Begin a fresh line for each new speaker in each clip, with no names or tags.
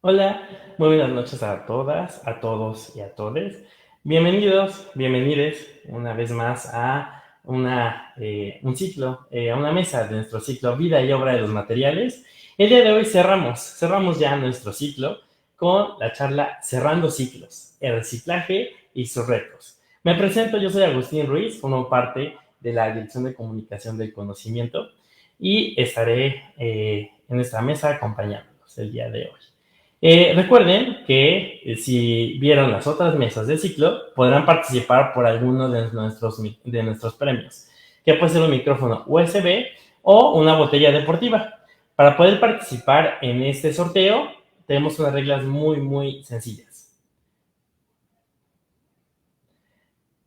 Hola, muy buenas noches a todas, a todos y a todes. Bienvenidos, bienvenides una vez más a un ciclo, a una mesa de nuestro ciclo Vida y Obra de los Materiales. El día de hoy cerramos ya nuestro ciclo con la charla Cerrando Ciclos, el reciclaje y sus retos. Me presento, yo soy Agustín Ruiz, formo parte de la Dirección de Comunicación del Conocimiento y estaré en nuestra mesa acompañándolos el día de hoy. Recuerden que si vieron las otras mesas del ciclo, podrán participar por alguno de nuestros premios, que puede ser un micrófono USB o una botella deportiva. Para poder participar en este sorteo, tenemos unas reglas muy sencillas.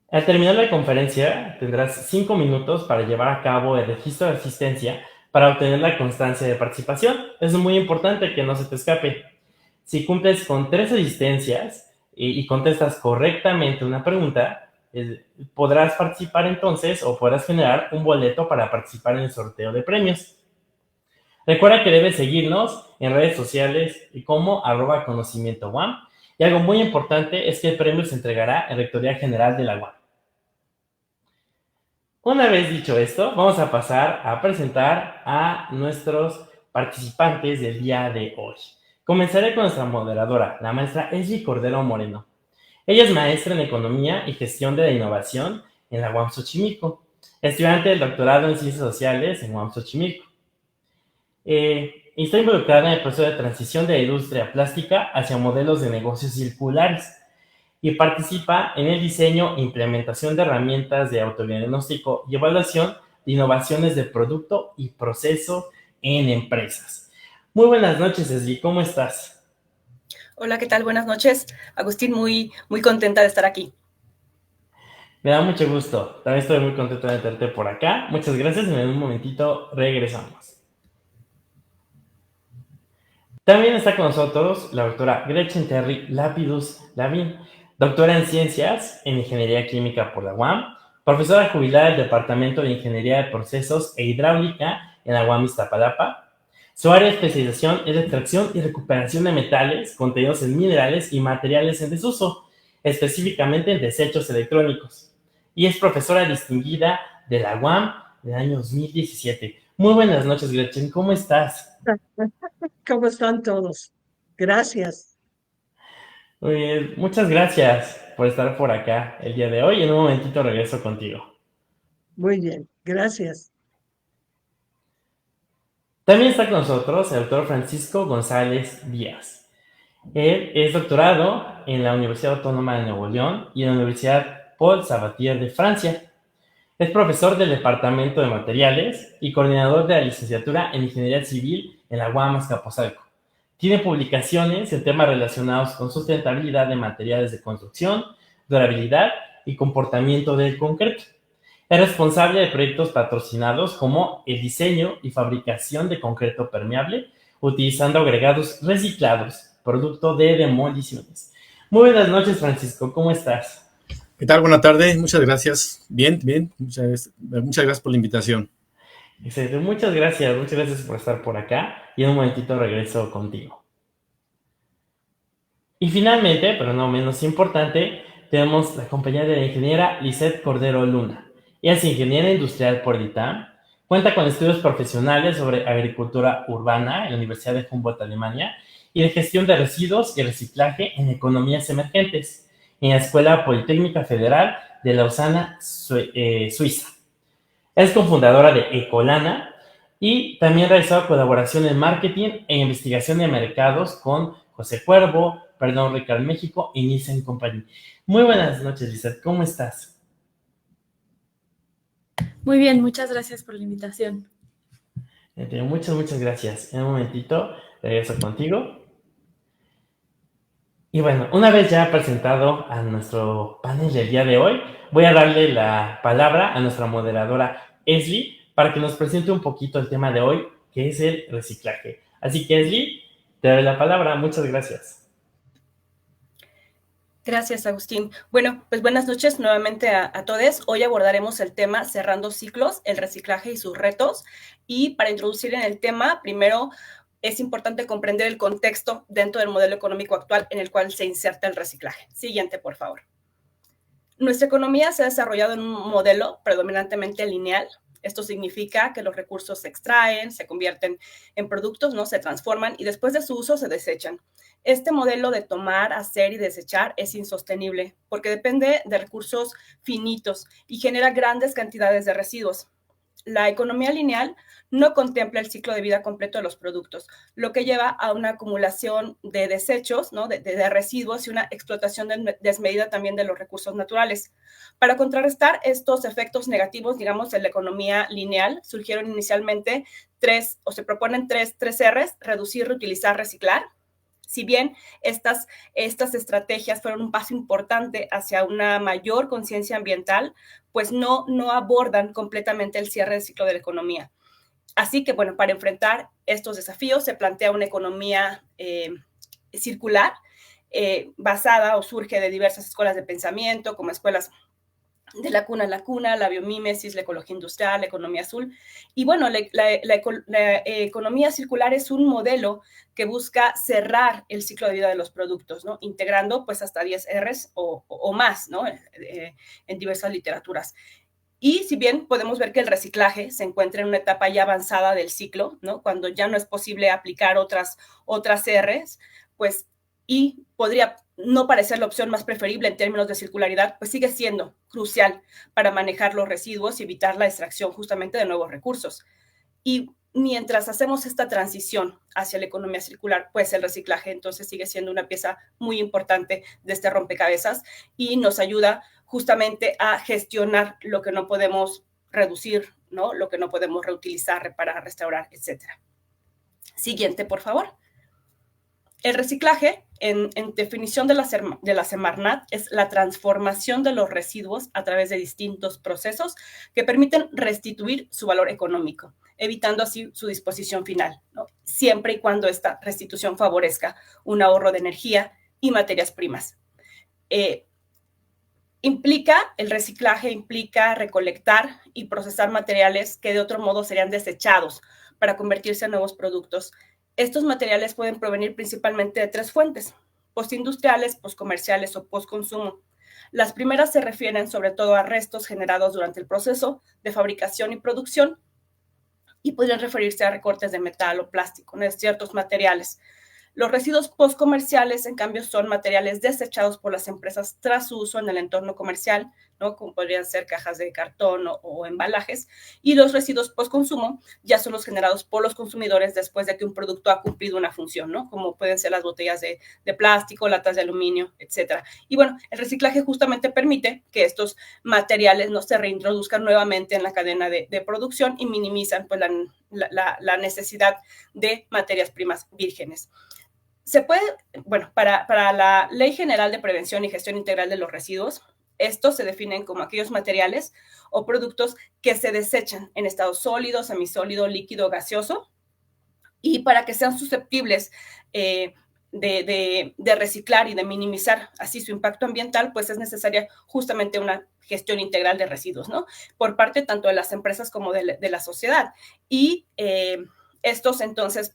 Al terminar la conferencia, tendrás 5 minutos para llevar a cabo el registro de asistencia para obtener la constancia de participación. Es muy importante que no se te escape. Si cumples con 3 asistencias y contestas correctamente una pregunta, podrás participar entonces o podrás generar un boleto para participar en el sorteo de premios. Recuerda que debes seguirnos en redes sociales como @conocimiento UAM, y algo muy importante es que el premio se entregará en Rectoría General de la UAM. Una vez dicho esto, vamos a pasar a presentar a nuestros participantes del día de hoy. Comenzaré con nuestra moderadora, la maestra Esli Cordero Moreno. Ella es maestra en Economía y Gestión de la Innovación en la UAM Xochimilco, estudiante del doctorado en Ciencias Sociales en UAM Xochimilco. Está involucrada en el proceso de transición de la industria plástica hacia modelos de negocios circulares y participa en el diseño e implementación de herramientas de autodiagnóstico y evaluación de innovaciones de producto y proceso en empresas. Muy buenas noches, Esli, ¿cómo estás?
Hola, ¿qué tal? Buenas noches. Agustín, muy contenta de estar aquí.
Me da mucho gusto. También estoy muy contento de tenerte por acá. Muchas gracias. En un momentito regresamos. También está con nosotros la doctora Gretchen Terry Lapidus Lavín, doctora en Ciencias en Ingeniería Química por la UAM, profesora jubilada del Departamento de Ingeniería de Procesos e Hidráulica en la UAM Iztapalapa. Su área de especialización es la extracción y recuperación de metales contenidos en minerales y materiales en desuso, específicamente en desechos electrónicos. Y es profesora distinguida de la UAM del año 2017. Muy buenas noches, Gretchen. ¿Cómo estás?
¿Cómo están todos? Gracias.
Muy bien, muchas gracias por estar por acá el día de hoy. En un momentito regreso contigo.
Muy bien. Gracias.
También está con nosotros el doctor Francisco González Díaz. Él es doctorado en la Universidad Autónoma de Nuevo León y en la Universidad Paul Sabatier de Francia. Es profesor del Departamento de Materiales y coordinador de la licenciatura en Ingeniería Civil en la UAM Azcapotzalco. Tiene publicaciones en temas relacionados con sustentabilidad de materiales de construcción, durabilidad y comportamiento del concreto. Es responsable de proyectos patrocinados como el diseño y fabricación de concreto permeable utilizando agregados reciclados, producto de demoliciones. Muy buenas noches, Francisco, ¿cómo estás?
¿Qué tal? Buenas tardes, muchas gracias. Bien, bien, muchas gracias por la invitación.
Excelente, muchas gracias por estar por acá y en un momentito regreso contigo. Y finalmente, pero no menos importante, tenemos la compañía de la ingeniera Lisette Cordero Luna. Ella es ingeniera industrial por el ITAM, cuenta con estudios profesionales sobre agricultura urbana en la Universidad de Humboldt, Alemania, y de gestión de residuos y reciclaje en economías emergentes en la Escuela Politécnica Federal de Lausana, Suiza. Es cofundadora de Ecolana y también ha realizado colaboración en marketing e investigación de mercados con José Cuervo, Perdón Ricard México y Nissan Company. Muy buenas noches, Lizeth, ¿cómo estás?
Muy bien, muchas gracias por la invitación.
Muchas gracias. En un momentito regreso contigo. Y bueno, una vez ya presentado a nuestro panel del día de hoy, voy a darle la palabra a nuestra moderadora Esli para que nos presente un poquito el tema de hoy, que es el reciclaje. Así que Esli, te doy la palabra. Muchas gracias.
Gracias, Agustín. Bueno, pues buenas noches nuevamente a todos. Hoy abordaremos el tema Cerrando Ciclos, el reciclaje y sus retos. Y para introducir en el tema, primero es importante comprender el contexto dentro del modelo económico actual en el cual se inserta el reciclaje. Siguiente, por favor. Nuestra economía se ha desarrollado en un modelo predominantemente lineal. Esto significa que los recursos se extraen, se convierten en productos, ¿no? Se transforman y después de su uso se desechan. Este modelo de tomar, hacer y desechar es insostenible porque depende de recursos finitos y genera grandes cantidades de residuos. La economía lineal no contempla el ciclo de vida completo de los productos, lo que lleva a una acumulación de desechos, ¿no? de residuos y una explotación desmedida también de los recursos naturales. Para contrarrestar estos efectos negativos, digamos, en la economía lineal, surgieron inicialmente se proponen tres R's: reducir, reutilizar, reciclar. Si bien estas estrategias fueron un paso importante hacia una mayor conciencia ambiental, pues no abordan completamente el cierre del ciclo de la economía. Así que, bueno, para enfrentar estos desafíos se plantea una economía circular, basada o surge de diversas escuelas de pensamiento, como escuelas de la cuna a la cuna, la biomímesis, la ecología industrial, la economía azul. Y bueno, la economía circular es un modelo que busca cerrar el ciclo de vida de los productos, ¿no? Integrando pues hasta 10 R's o más, ¿no? En diversas literaturas. Y si bien podemos ver que el reciclaje se encuentra en una etapa ya avanzada del ciclo, ¿no? Cuando ya no es posible aplicar otras R's, pues, y podría no parecer la opción más preferible en términos de circularidad, pues sigue siendo crucial para manejar los residuos y evitar la extracción justamente de nuevos recursos. Y mientras hacemos esta transición hacia la economía circular, pues el reciclaje entonces sigue siendo una pieza muy importante de este rompecabezas y nos ayuda justamente a gestionar lo que no podemos reducir, ¿no? Lo que no podemos reutilizar, reparar, restaurar, etc. Siguiente, por favor. El reciclaje, en definición de la Semarnat, es la transformación de los residuos a través de distintos procesos que permiten restituir su valor económico, evitando así su disposición final, ¿no? Siempre y cuando esta restitución favorezca un ahorro de energía y materias primas. El reciclaje implica recolectar y procesar materiales que de otro modo serían desechados para convertirse en nuevos productos. Estos materiales pueden provenir principalmente de 3 fuentes: postindustriales, poscomerciales o postconsumo. Las primeras se refieren sobre todo a restos generados durante el proceso de fabricación y producción y podrían referirse a recortes de metal o plástico, ¿no? De ciertos materiales. Los residuos postcomerciales, en cambio, son materiales desechados por las empresas tras su uso en el entorno comercial, ¿no? Como podrían ser cajas de cartón o embalajes. Y los residuos postconsumo ya son los generados por los consumidores después de que un producto ha cumplido una función, ¿no? Como pueden ser las botellas de plástico, latas de aluminio, etc. Y bueno, el reciclaje justamente permite que estos materiales no se reintroduzcan nuevamente en la cadena de producción y minimizan pues, la necesidad de materias primas vírgenes. Se puede, bueno, para la Ley General de Prevención y Gestión Integral de los Residuos, estos se definen como aquellos materiales o productos que se desechan en estado sólido, semisólido, líquido, gaseoso, y para que sean susceptibles de reciclar y de minimizar así su impacto ambiental, pues es necesaria justamente una gestión integral de residuos, ¿no? Por parte tanto de las empresas como de la sociedad. Y estos entonces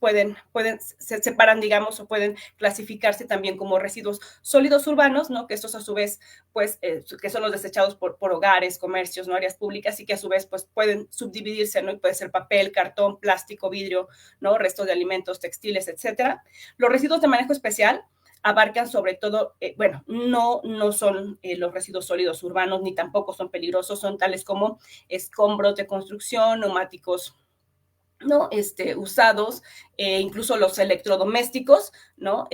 se separan, digamos, o pueden clasificarse también como residuos sólidos urbanos, ¿no? Que estos a su vez, pues, que son los desechados por hogares, comercios, ¿no? Áreas públicas y que a su vez, pues, pueden subdividirse, ¿no? Y puede ser papel, cartón, plástico, vidrio, ¿no? Restos de alimentos, textiles, etcétera. Los residuos de manejo especial abarcan sobre todo, bueno, no son los residuos sólidos urbanos, ni tampoco son peligrosos, son tales como escombros de construcción, neumáticos, ¿no? Usados, incluso los electrodomésticos, ¿no?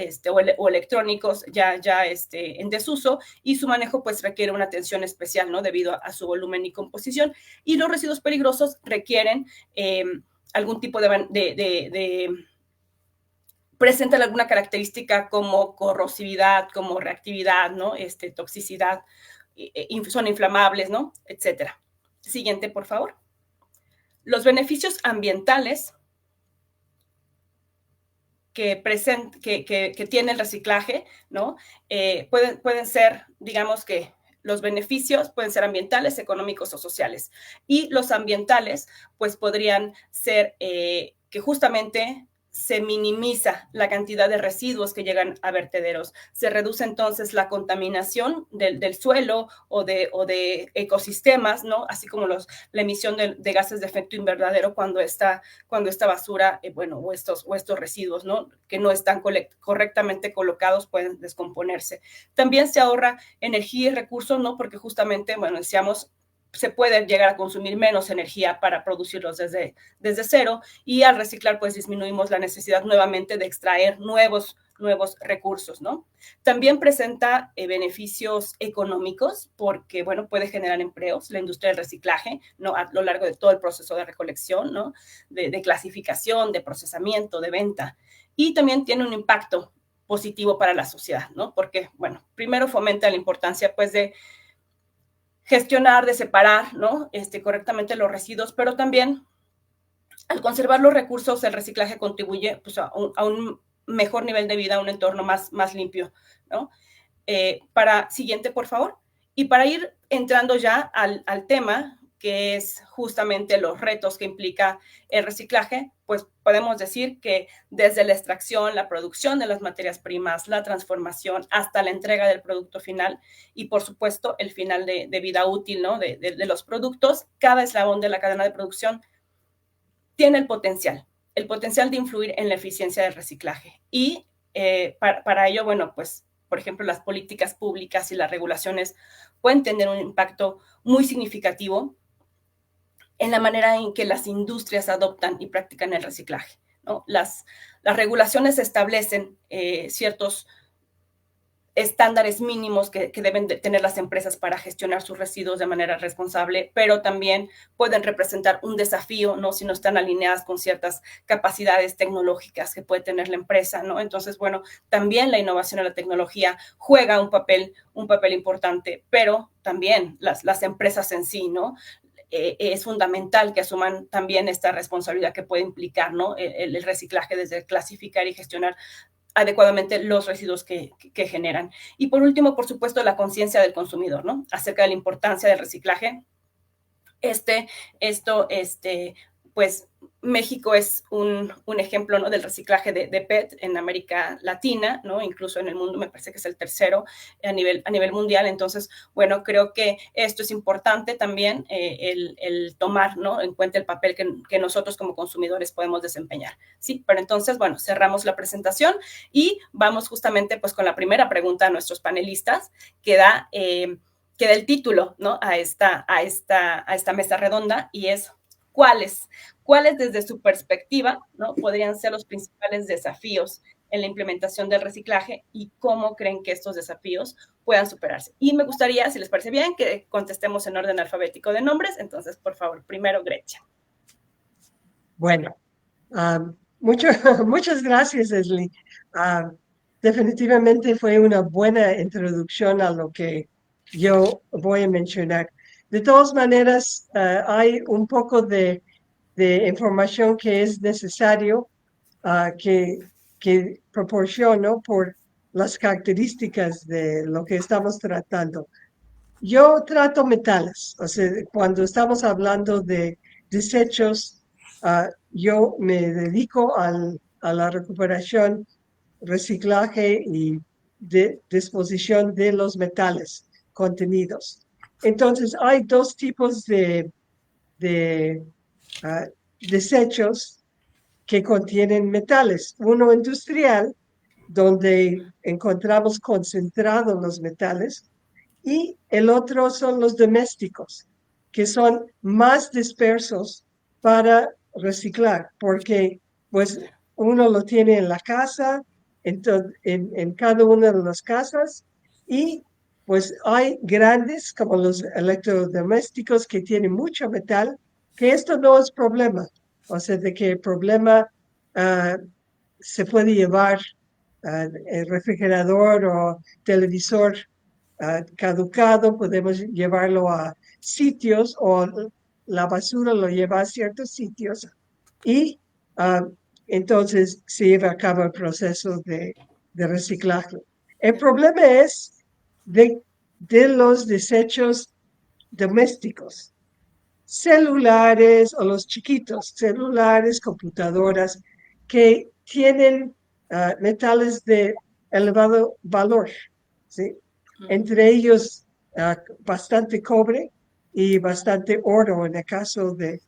O electrónicos ya en desuso, y su manejo pues requiere una atención especial, ¿no? Debido a su volumen y composición. Y los residuos peligrosos requieren algún tipo presentan alguna característica como corrosividad, como reactividad, ¿no? Toxicidad, son inflamables, ¿no? Etcétera. Siguiente, por favor. Los beneficios ambientales que tiene el reciclaje, ¿no? Pueden ser, digamos que los beneficios pueden ser ambientales, económicos o sociales. Y los ambientales, pues podrían ser que justamente se minimiza la cantidad de residuos que llegan a vertederos, se reduce entonces la contaminación del suelo o de ecosistemas, ¿no? Así como la emisión de gases de efecto invernadero cuando esta basura, bueno, o estos residuos, ¿no? Que no están correctamente colocados pueden descomponerse. También se ahorra energía y recursos, ¿no? Porque justamente, bueno, decíamos, se puede llegar a consumir menos energía para producirlos desde cero, y al reciclar pues disminuimos la necesidad nuevamente de extraer nuevos recursos, ¿no? También presenta beneficios económicos porque, bueno, puede generar empleos, la industria del reciclaje, ¿no? A lo largo de todo el proceso de recolección, ¿no? De clasificación, de procesamiento, de venta. Y también tiene un impacto positivo para la sociedad, ¿no? Porque, bueno, primero fomenta la importancia pues de gestionar, de separar, ¿no? Correctamente los residuos, pero también al conservar los recursos, el reciclaje contribuye pues, a un mejor nivel de vida, a un entorno más limpio, ¿no? Siguiente, por favor. Y para ir entrando ya al tema, que es justamente los retos que implica el reciclaje, pues podemos decir que desde la extracción, la producción de las materias primas, la transformación, hasta la entrega del producto final y, por supuesto, el final de vida útil, ¿no? de los productos, cada eslabón de la cadena de producción tiene el potencial de influir en la eficiencia del reciclaje. Y para ello, bueno, pues, por ejemplo, las políticas públicas y las regulaciones pueden tener un impacto muy significativo en la manera en que las industrias adoptan y practican el reciclaje, ¿no? Las regulaciones establecen ciertos estándares mínimos que deben de tener las empresas para gestionar sus residuos de manera responsable, pero también pueden representar un desafío, ¿no? Si no están alineadas con ciertas capacidades tecnológicas que puede tener la empresa, ¿no? Entonces, bueno, también la innovación en la tecnología juega un papel importante, pero también las empresas en sí, ¿no? Es fundamental que asuman también esta responsabilidad que puede implicar, ¿no? El reciclaje, desde clasificar y gestionar adecuadamente los residuos que generan. Y por último, por supuesto, la conciencia del consumidor, ¿no? Acerca de la importancia del reciclaje. Pues México es un ejemplo, ¿no? Del reciclaje de PET en América Latina, ¿no? Incluso en el mundo me parece que es el tercero a nivel mundial. Entonces, bueno, creo que esto es importante también, el tomar, ¿no? En cuenta el papel que nosotros como consumidores podemos desempeñar, ¿sí? Pero entonces, bueno, cerramos la presentación y vamos justamente pues con la primera pregunta a nuestros panelistas, que da el título, ¿no? a esta mesa redonda, y es: ¿Cuáles desde su perspectiva, ¿no? podrían ser los principales desafíos en la implementación del reciclaje y cómo creen que estos desafíos puedan superarse? Y me gustaría, si les parece bien, que contestemos en orden alfabético de nombres. Entonces, por favor, primero Gretchen.
Bueno, muchas gracias, Leslie. Definitivamente fue una buena introducción a lo que yo voy a mencionar. De todas maneras, hay un poco de información que es necesario que proporciono por las características de lo que estamos tratando. Yo trato metales, o sea, cuando estamos hablando de desechos, yo me dedico a la recuperación, reciclaje y disposición de los metales contenidos. Entonces, hay dos tipos de desechos que contienen metales. Uno industrial, donde encontramos concentrados los metales, y el otro son los domésticos, que son más dispersos para reciclar, porque pues uno lo tiene en la casa, en cada una de las casas, y pues hay grandes como los electrodomésticos que tienen mucho metal, que esto no es problema, o sea, de que el problema se puede llevar el refrigerador o televisor caducado, podemos llevarlo a sitios, o la basura lo lleva a ciertos sitios, y entonces se lleva a cabo el proceso de reciclaje. El problema es de los desechos domésticos, celulares o los chiquitos, celulares, computadoras, que tienen metales de elevado valor, ¿sí? Entre ellos bastante cobre y bastante oro en el caso de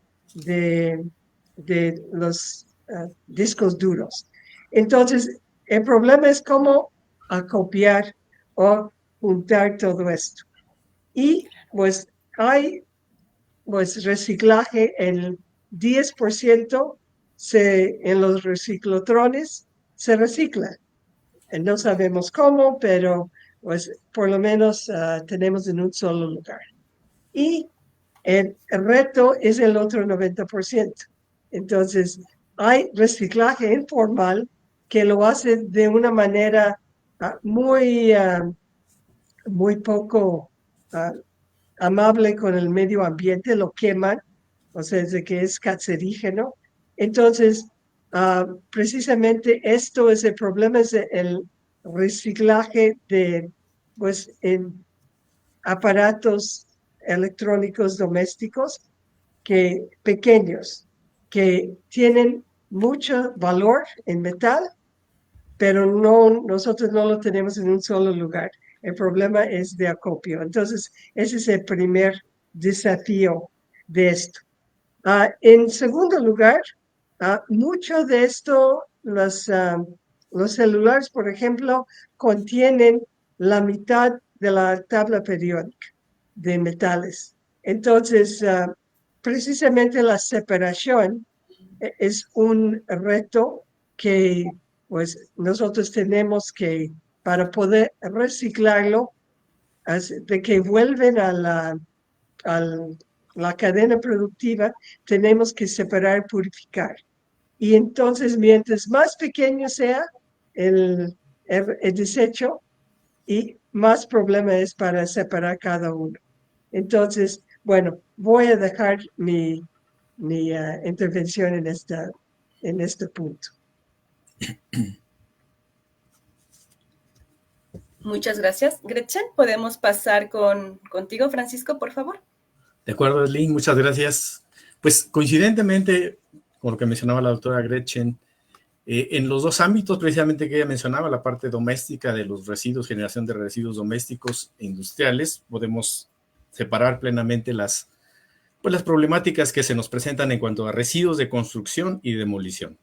los discos duros. Entonces, el problema es cómo acopiar o juntar todo esto. Y pues hay pues reciclaje, el 10% en los reciclotrones se recicla. No sabemos cómo, pero pues por lo menos tenemos en un solo lugar. Y el reto es el otro 90%. Entonces, hay reciclaje informal que lo hace de una manera muy poco amable con el medio ambiente, lo queman, o sea, de que es cancerígeno. Entonces, precisamente esto es el problema, es el reciclaje de, pues, en aparatos electrónicos domésticos pequeños, que tienen mucho valor en metal, pero nosotros no lo tenemos en un solo lugar. El problema es de acopio. Entonces, ese es el primer desafío de esto. En segundo lugar, mucho de esto, los celulares, por ejemplo, contienen la mitad de la tabla periódica de metales. Entonces, precisamente la separación es un reto que pues nosotros tenemos que, para poder reciclarlo, de que vuelven a la cadena productiva, tenemos que separar y purificar. Y entonces, mientras más pequeño sea el desecho, y más problema es para separar cada uno. Entonces, bueno, voy a dejar mi intervención en este punto.
Muchas gracias. Gretchen, ¿podemos pasar contigo, Francisco, por favor?
De acuerdo, Lynn, muchas gracias. Pues coincidentemente con lo que mencionaba la doctora Gretchen, en los dos ámbitos precisamente que ella mencionaba, la parte doméstica de los residuos, generación de residuos domésticos e industriales, podemos separar plenamente las problemáticas que se nos presentan en cuanto a residuos de construcción y demolición.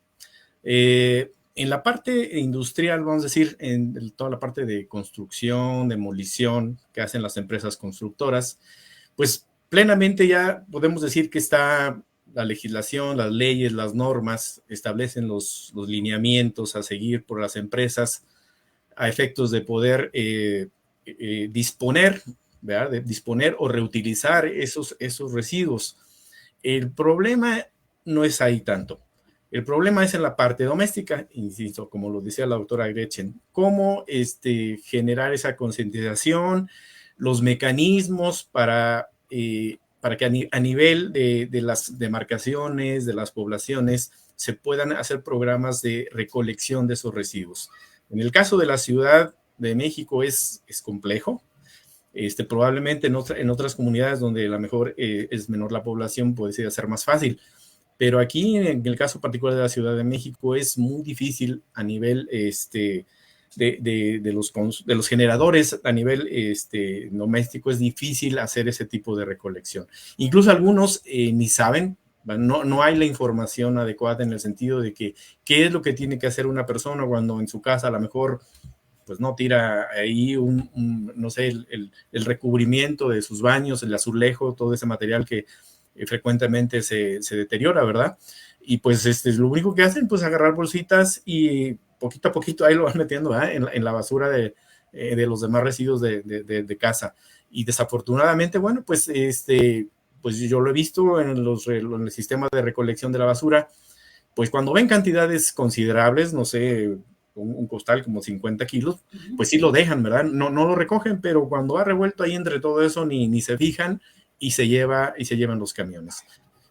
En la parte industrial, vamos a decir, en toda la parte de construcción, demolición que hacen las empresas constructoras, pues plenamente ya podemos decir que está la legislación, las leyes, las normas establecen los lineamientos a seguir por las empresas a efectos de poder disponer, ¿verdad? De disponer o reutilizar esos residuos. El problema no es ahí tanto. El problema es en la parte doméstica, insisto, como lo decía la doctora Gretchen, cómo generar esa concientización, los mecanismos para que a nivel de las demarcaciones, de las poblaciones, se puedan hacer programas de recolección de esos residuos. En el caso de la Ciudad de México es complejo. Probablemente en otras comunidades donde a lo mejor es menor la población puede ser más fácil. Pero aquí, en el caso particular de la Ciudad de México, es muy difícil a nivel de los generadores, a nivel doméstico, es difícil hacer ese tipo de recolección. Incluso algunos ni saben, no hay la información adecuada en el sentido de que qué es lo que tiene que hacer una persona cuando en su casa a lo mejor pues no tira ahí no sé, el recubrimiento de sus baños, el azulejo, todo ese material que frecuentemente se deteriora, ¿verdad? Y pues lo único que hacen, pues agarrar bolsitas y poquito a poquito ahí lo van metiendo, ¿verdad? En la basura de los demás residuos de casa. Y desafortunadamente, bueno, pues pues yo lo he visto en el sistema de recolección de la basura, pues cuando ven cantidades considerables, no sé, un costal como 50 kilos, pues sí lo dejan, ¿verdad? No lo recogen, pero cuando ha revuelto ahí entre todo eso ni se fijan y se llevan los camiones.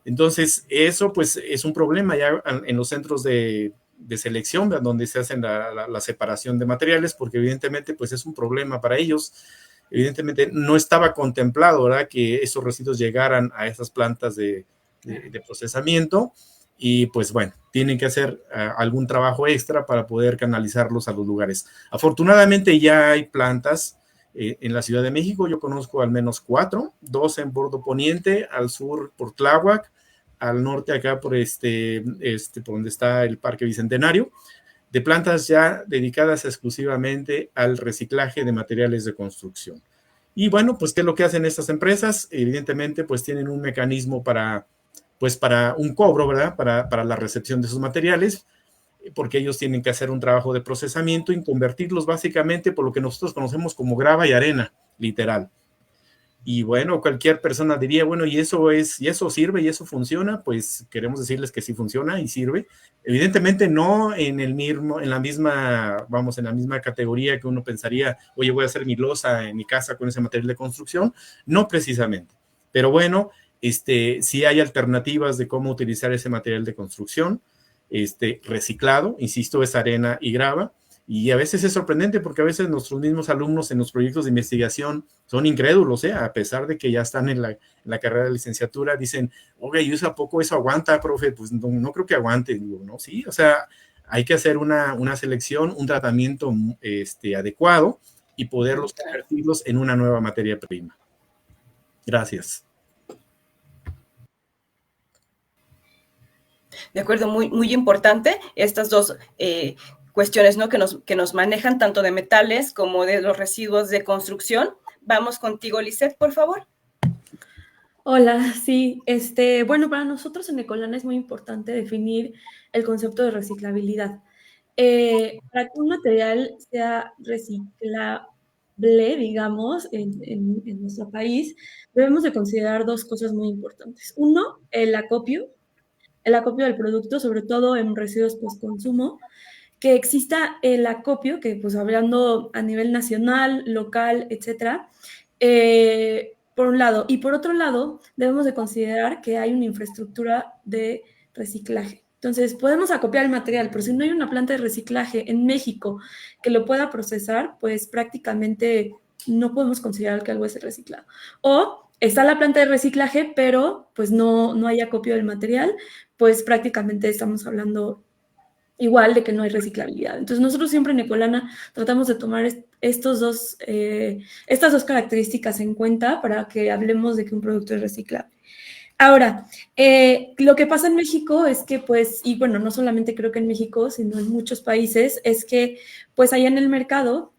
Entonces, eso pues es un problema ya en los centros de selección, donde se hacen la separación de materiales, porque evidentemente pues es un problema para ellos. Evidentemente no estaba contemplado, ¿verdad?, que esos residuos llegaran a esas plantas de procesamiento, y pues bueno, tienen que hacer algún trabajo extra para poder canalizarlos a los lugares. Afortunadamente ya hay plantas en la Ciudad de México. Yo conozco al menos 4, 2 en Bordo Poniente, al sur por Tláhuac, al norte acá por por donde está el Parque Bicentenario, de plantas ya dedicadas exclusivamente al reciclaje de materiales de construcción. Y bueno, pues ¿qué es lo que hacen estas empresas? Evidentemente, pues tienen un mecanismo para un cobro, ¿verdad? Para la recepción de esos materiales, porque ellos tienen que hacer un trabajo de procesamiento y convertirlos básicamente por lo que nosotros conocemos como grava y arena, literal. Y bueno, cualquier persona diría, bueno, y eso sirve y eso funciona. Pues queremos decirles que sí funciona y sirve. Evidentemente no en la misma categoría que uno pensaría, oye, voy a hacer mi losa en mi casa con ese material de construcción. No precisamente. Pero bueno, sí hay alternativas de cómo utilizar ese material de construcción, reciclado, insisto, es arena y grava. Y a veces es sorprendente porque a veces nuestros mismos alumnos en los proyectos de investigación son incrédulos, a pesar de que ya están en la carrera de licenciatura, dicen, oye, ¿y eso a poco eso aguanta, profe? Pues no creo que aguante. Digo, no, sí, o sea, hay que hacer una selección, un tratamiento adecuado y poderlos convertirlos en una nueva materia prima. Gracias.
De acuerdo, muy, muy importante estas dos cuestiones, ¿no? que nos manejan tanto de metales como de los residuos de construcción. Vamos contigo, Lisette, por favor.
Hola, sí, bueno, para nosotros en Ecolana es muy importante definir el concepto de reciclabilidad. Para que un material sea reciclable, digamos, en nuestro país, debemos de considerar 2 cosas muy importantes. Uno, el acopio del producto, sobre todo en residuos postconsumo, que exista el acopio, que pues hablando a nivel nacional, local, etcétera, por un lado. Y por otro lado, debemos de considerar que hay una infraestructura de reciclaje. Entonces, podemos acopiar el material, pero si no hay una planta de reciclaje en México que lo pueda procesar, pues prácticamente no podemos considerar que algo es reciclado. O está la planta de reciclaje, pero pues no hay acopio del material, pues prácticamente estamos hablando igual de que no hay reciclabilidad. Entonces, nosotros siempre en Ecolana tratamos de tomar estas dos características en cuenta para que hablemos de que un producto es reciclable. Ahora, lo que pasa en México es que, pues, y bueno, no solamente creo que en México, sino en muchos países, es que, pues, allá en el mercado,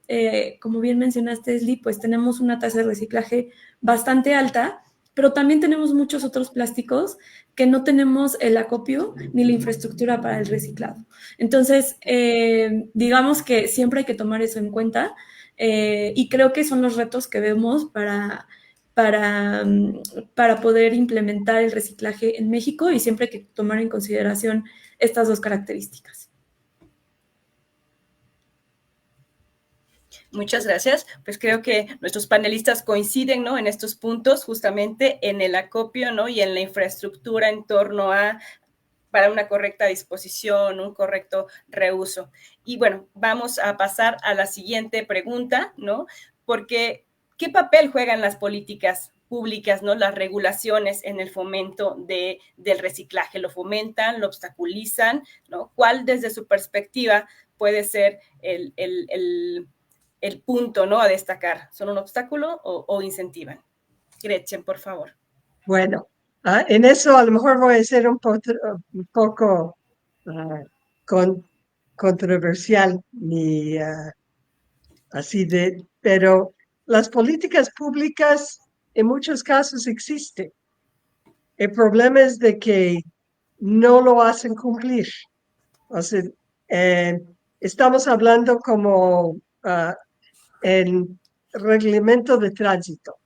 como bien mencionaste, Leslie, pues tenemos una tasa de reciclaje bastante alta, pero también tenemos muchos otros plásticos que no tenemos el acopio ni la infraestructura para el reciclado. Entonces, digamos que siempre hay que tomar eso en cuenta y creo que son los retos que vemos para poder implementar el reciclaje en México y siempre hay que tomar en consideración estas 2 características.
Muchas gracias. Pues creo que nuestros panelistas coinciden, ¿no? En estos puntos, justamente en el acopio, ¿no? Y en la infraestructura en torno para una correcta disposición, un correcto reuso. Y bueno, vamos a pasar a la siguiente pregunta, ¿no? Porque, ¿qué papel juegan las políticas públicas, ¿no? Las regulaciones en el fomento del reciclaje? ¿Lo fomentan, lo obstaculizan, ¿no? ¿Cuál, desde su perspectiva, puede ser el punto, ¿no? A destacar? ¿Son un obstáculo o incentivan? Gretchen, por favor.
Bueno, en eso a lo mejor voy a ser un poco controversial, pero las políticas públicas en muchos casos existen. El problema es de que no lo hacen cumplir. O sea, estamos hablando como el reglamento de tránsito.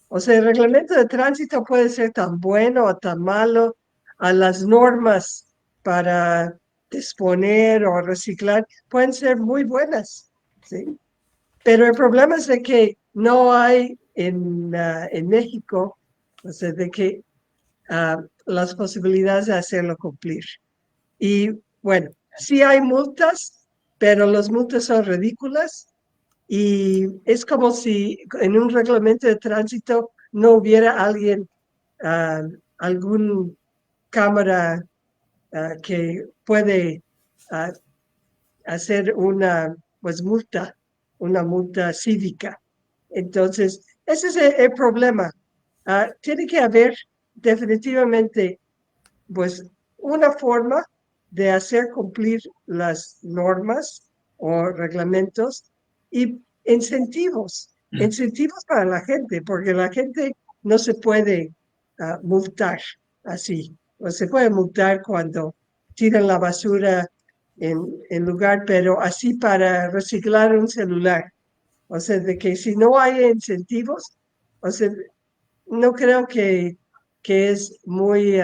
O sea, el reglamento de tránsito puede ser tan bueno o tan malo, a las normas para disponer o reciclar pueden ser muy buenas, ¿sí? Pero el problema es de que no hay en México, o sea, de que las posibilidades de hacerlo cumplir. Y bueno, sí hay multas, pero las multas son ridículas. Y es como si en un reglamento de tránsito no hubiera algún cámara que puede hacer una multa cívica. Entonces, ese es el problema. Tiene que haber definitivamente pues una forma de hacer cumplir las normas o reglamentos y incentivos para la gente, porque la gente no se puede multar así. O se puede multar cuando tiran la basura en lugar, pero así para reciclar un celular. O sea, de que si no hay incentivos, o sea, no creo que es muy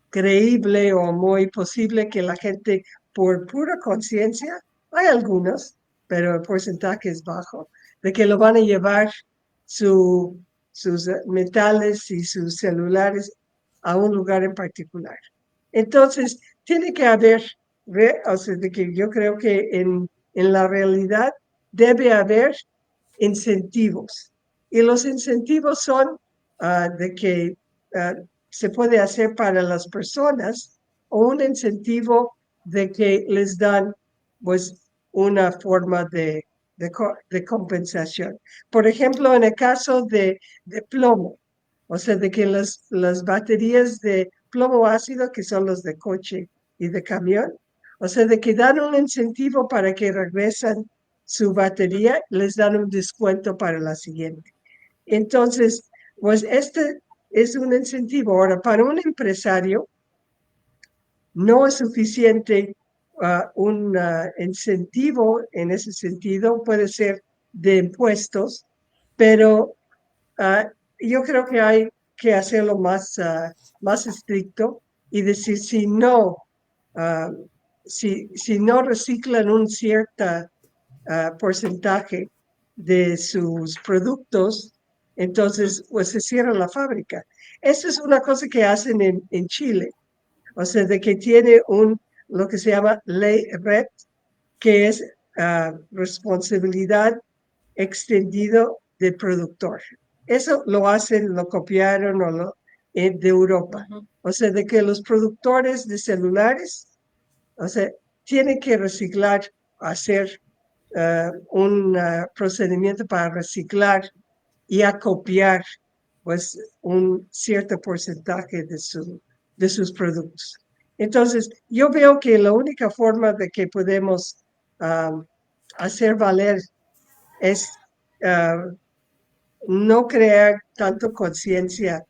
creíble o muy posible que la gente, por pura conciencia, hay algunos, pero el porcentaje es bajo, de que lo van a llevar sus metales y sus celulares a un lugar en particular. Entonces, tiene que haber, o sea, de que yo creo que en la realidad debe haber incentivos. Y los incentivos son de que se puede hacer para las personas o un incentivo de que les dan pues una forma de compensación. Por ejemplo, en el caso de plomo, o sea, de que las baterías de plomo ácido, que son los de coche y de camión, o sea, de que dan un incentivo para que regresen su batería, les dan un descuento para la siguiente. Entonces, pues este es un incentivo. Ahora, para un empresario, no es suficiente un incentivo en ese sentido, puede ser de impuestos, pero yo creo que hay que hacerlo más estricto y decir si no reciclan un cierto porcentaje de sus productos, entonces pues se cierra la fábrica. Eso es una cosa que hacen en Chile, o sea, de que tiene lo que se llama ley RED, que es responsabilidad extendido del productor. Eso lo copiaron de Europa. O sea, de que los productores de celulares, o sea, tienen que reciclar, hacer un procedimiento para reciclar y acopiar pues un cierto porcentaje de sus productos. Entonces, yo veo que la única forma de que podemos hacer valer es no crear tanto conciencia.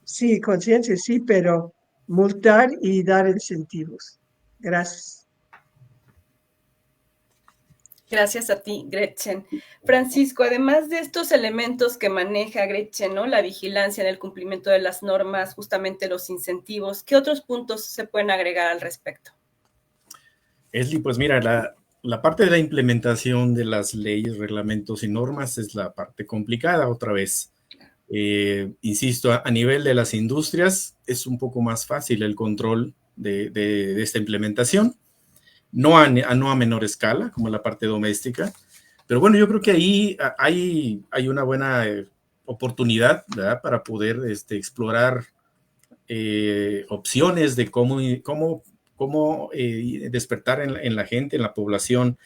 Sí, conciencia sí, pero multar y dar incentivos. Gracias.
Gracias a ti, Gretchen. Francisco, además de estos elementos que maneja Gretchen, ¿no? La vigilancia en el cumplimiento de las normas, justamente los incentivos, ¿qué otros puntos se pueden agregar al respecto?
Esli, pues mira, la parte de la implementación de las leyes, reglamentos y normas es la parte complicada otra vez. Insisto, a nivel de las industrias es un poco más fácil el control de esta implementación. No a menor escala, como la parte doméstica, pero bueno, yo creo que ahí hay una buena oportunidad, ¿verdad?, para poder explorar opciones de cómo despertar en la gente, en la población,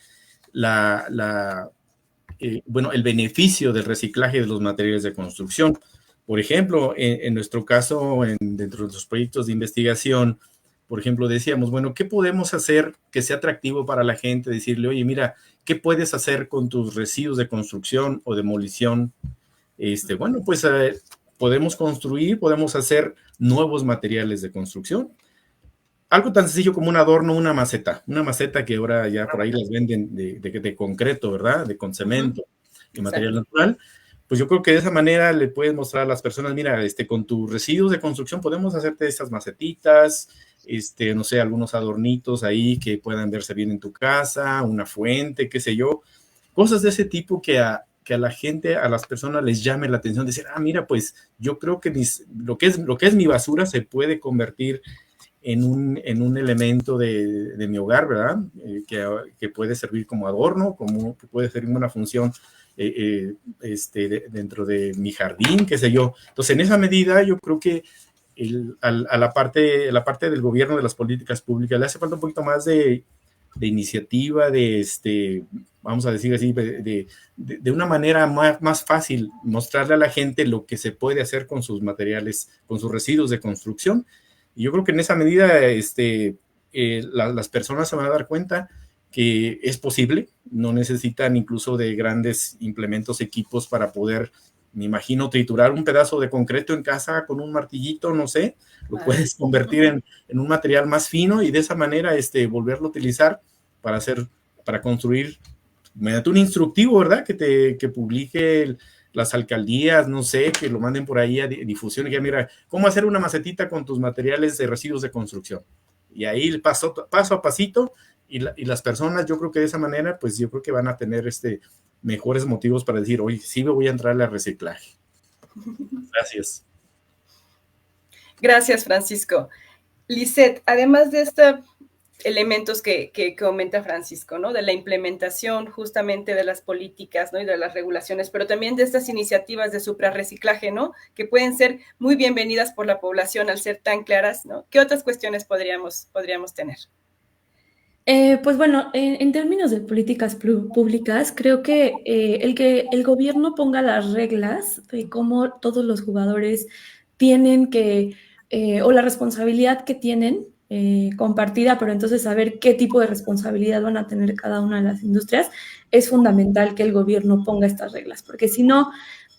el beneficio del reciclaje de los materiales de construcción. Por ejemplo, en nuestro caso, dentro de los proyectos de investigación, por ejemplo, decíamos, bueno, ¿qué podemos hacer que sea atractivo para la gente? Decirle, oye, mira, ¿qué puedes hacer con tus residuos de construcción o demolición? Bueno, pues podemos hacer nuevos materiales de construcción. Algo tan sencillo como un adorno, una maceta que ahora ya por ahí las venden de concreto, ¿verdad? Con cemento y material natural. Pues yo creo que de esa manera le puedes mostrar a las personas, mira, con tus residuos de construcción podemos hacerte estas macetitas, no sé, algunos adornitos ahí que puedan verse bien en tu casa, una fuente, qué sé yo, cosas de ese tipo que a la gente, a las personas les llame la atención, decir, mira, pues yo creo que lo que es mi basura se puede convertir en un elemento de mi hogar, ¿verdad? Que puede servir como adorno, que puede servir una función dentro de mi jardín, qué sé yo. Entonces, en esa medida, yo creo que a la parte del gobierno, de las políticas públicas, le hace falta un poquito más de iniciativa, vamos a decir así, de una manera más fácil mostrarle a la gente lo que se puede hacer con sus materiales, con sus residuos de construcción. Y yo creo que en esa medida las personas se van a dar cuenta que es posible, no necesitan incluso de grandes implementos, equipos para poder, me imagino, triturar un pedazo de concreto en casa con un martillito, no sé, lo puedes convertir en un material más fino y de esa manera volverlo a utilizar para construir mediante un instructivo, ¿verdad? Que publique las alcaldías, no sé, que lo manden por ahí a difusión y que mira, cómo hacer una macetita con tus materiales de residuos de construcción. Y ahí paso a pasito, y las personas, yo creo que de esa manera, pues yo creo que van a tener mejores motivos para decir, oye, sí me voy a entrarle al reciclaje. Gracias.
Gracias, Francisco. Lisette, además de estos elementos que comenta Francisco, ¿no? De la implementación justamente de las políticas, ¿no? Y de las regulaciones, pero también de estas iniciativas de suprarreciclaje, ¿no? Que pueden ser muy bienvenidas por la población al ser tan claras, ¿no? ¿Qué otras cuestiones podríamos tener?
Pues bueno, en términos de políticas públicas, creo que el gobierno ponga las reglas de cómo todos los jugadores tienen que, o la responsabilidad que tienen compartida, pero entonces saber qué tipo de responsabilidad van a tener cada una de las industrias, es fundamental que el gobierno ponga estas reglas, porque si no,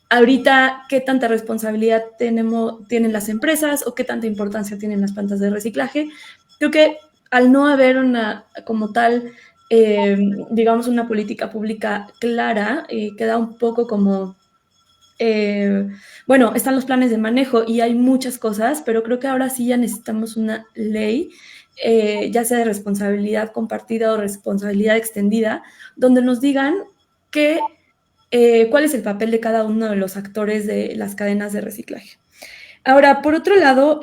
ahorita, ¿qué tanta responsabilidad tienen las empresas o qué tanta importancia tienen las plantas de reciclaje? Creo que al no haber como tal, digamos, una política pública clara, queda un poco como, bueno, están los planes de manejo y hay muchas cosas, pero creo que ahora sí ya necesitamos una ley, ya sea de responsabilidad compartida o responsabilidad extendida, donde nos digan cuál es el papel de cada uno de los actores de las cadenas de reciclaje. Ahora, por otro lado,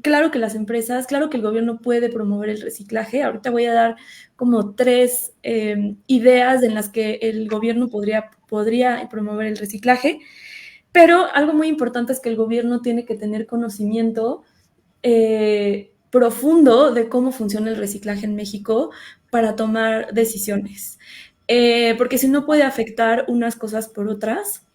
claro que las empresas, claro que el gobierno puede promover el reciclaje. Ahorita voy a dar como 3 ideas en las que el gobierno podría promover el reciclaje, pero algo muy importante es que el gobierno tiene que tener conocimiento profundo de cómo funciona el reciclaje en México para tomar decisiones, porque si no puede afectar unas cosas por otras.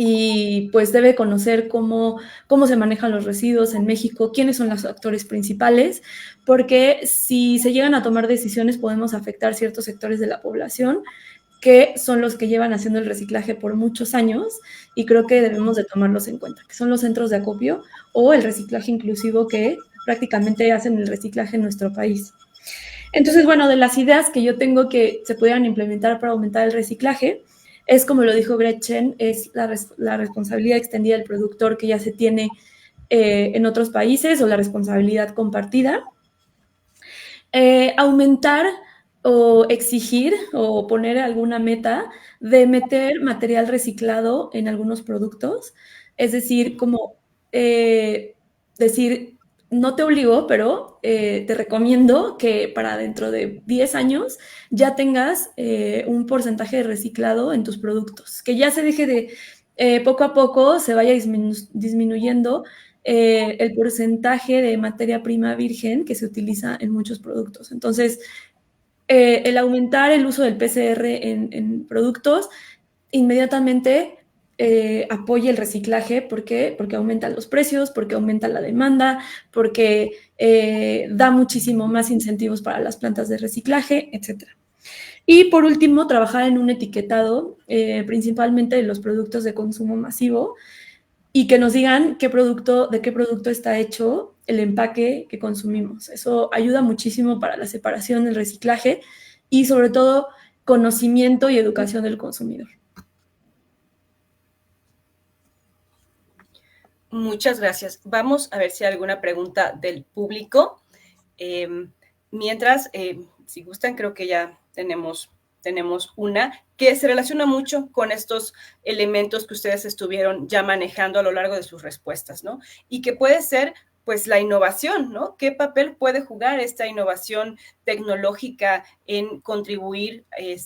Y pues debe conocer cómo se manejan los residuos en México, quiénes son los actores principales, porque si se llegan a tomar decisiones podemos afectar ciertos sectores de la población que son los que llevan haciendo el reciclaje por muchos años y creo que debemos de tomarlos en cuenta, que son los centros de acopio o el reciclaje inclusivo que prácticamente hacen el reciclaje en nuestro país. Entonces, bueno, de las ideas que yo tengo que se pudieran implementar para aumentar el reciclaje, es como lo dijo Gretchen, es la responsabilidad extendida del productor que ya se tiene en otros países o la responsabilidad compartida. Aumentar o exigir o poner alguna meta de meter material reciclado en algunos productos. Es decir, como decir, no te obligo, pero te recomiendo que para dentro de 10 años ya tengas un porcentaje de reciclado en tus productos, que ya se deje de, poco a poco se vaya disminuyendo el porcentaje de materia prima virgen que se utiliza en muchos productos. Entonces, el aumentar el uso del PCR en productos inmediatamente apoya el reciclaje. ¿Por qué? Porque aumentan los precios, porque aumenta la demanda, porque da muchísimo más incentivos para las plantas de reciclaje, etc. Y por último, trabajar en un etiquetado, principalmente de los productos de consumo masivo, y que nos digan de qué producto está hecho el empaque que consumimos. Eso ayuda muchísimo para la separación del reciclaje y sobre todo conocimiento y educación del consumidor.
Muchas gracias. Vamos a ver si hay alguna pregunta del público. Mientras, si gustan, creo que ya tenemos una que se relaciona mucho con estos elementos que ustedes estuvieron ya manejando a lo largo de sus respuestas, ¿no? Y que puede ser pues la innovación, ¿no? ¿Qué papel puede jugar esta innovación tecnológica en contribuir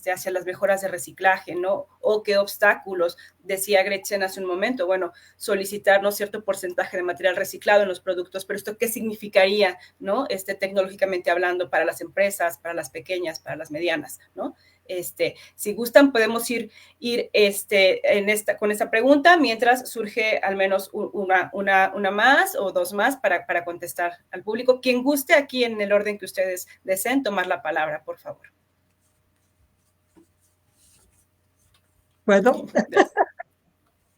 hacia las mejoras de reciclaje, ¿no? O qué obstáculos, decía Gretchen hace un momento, bueno, solicitar, ¿no?, cierto porcentaje de material reciclado en los productos, pero esto qué significaría, ¿no? Tecnológicamente hablando para las empresas, para las pequeñas, para las medianas, ¿no? Si gustan, podemos ir con esta pregunta mientras surge al menos una más o dos más para contestar al público. Quien guste, aquí en el orden que ustedes deseen tomar la palabra, por favor.
¿Puedo?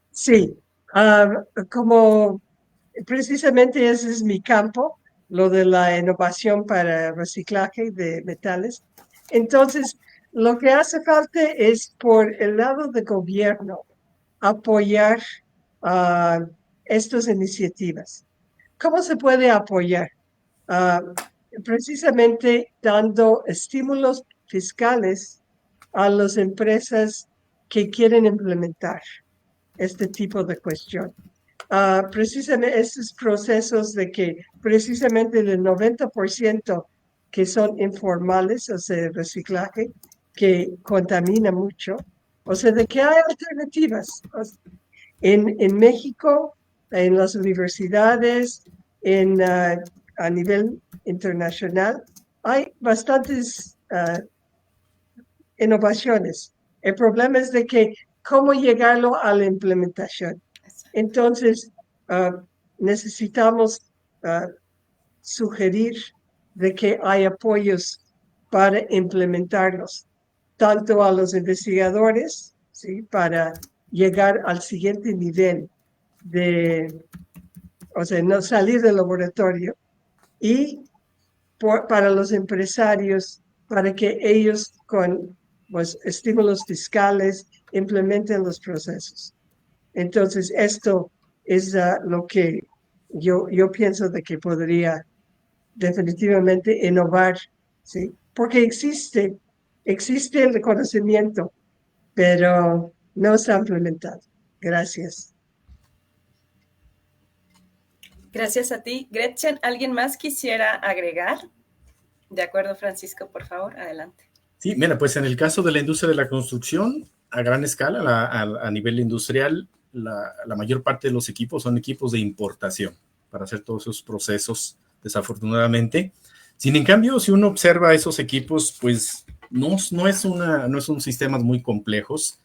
Sí. Como precisamente ese es mi campo, lo de la innovación para reciclaje de metales. Entonces, lo que hace falta es, por el lado del gobierno, apoyar estas iniciativas. ¿Cómo se puede apoyar? Precisamente dando estímulos fiscales a las empresas que quieren implementar este tipo de cuestión. Precisamente estos procesos de que precisamente el 90% que son informales, o sea, reciclaje, que contamina mucho, o sea, de que hay alternativas. En México, en las universidades, a nivel internacional, hay bastantes innovaciones. El problema es de que cómo llegarlo a la implementación. Entonces, necesitamos sugerir de que hay apoyos para implementarlos, tanto a los investigadores, ¿sí?, para llegar al siguiente nivel o sea, no salir del laboratorio, y para los empresarios, para que ellos con los estímulos fiscales implementen los procesos. Entonces, esto es lo que yo pienso de que podría definitivamente innovar, ¿sí? Porque existe el conocimiento, pero no está implementado. Gracias.
Gracias a ti. Gretchen, ¿alguien más quisiera agregar? De acuerdo, Francisco, por favor, adelante.
Sí, mira, pues en el caso de la industria de la construcción, a gran escala, a nivel industrial, la mayor parte de los equipos son equipos de importación para hacer todos esos procesos, desafortunadamente. Sin en cambio, si uno observa esos equipos, pues no son sistemas muy complejos.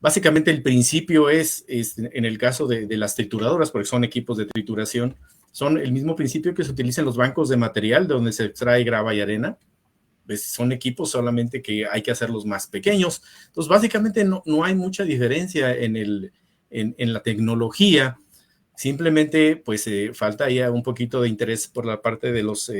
Básicamente el principio es en el caso de las trituradoras, porque son equipos de trituración, son el mismo principio que se utiliza en los bancos de material, de donde se extrae grava y arena. Pues son equipos solamente que hay que hacerlos más pequeños. Entonces, básicamente no hay mucha diferencia en la tecnología. Simplemente, pues, falta ya un poquito de interés por la parte de los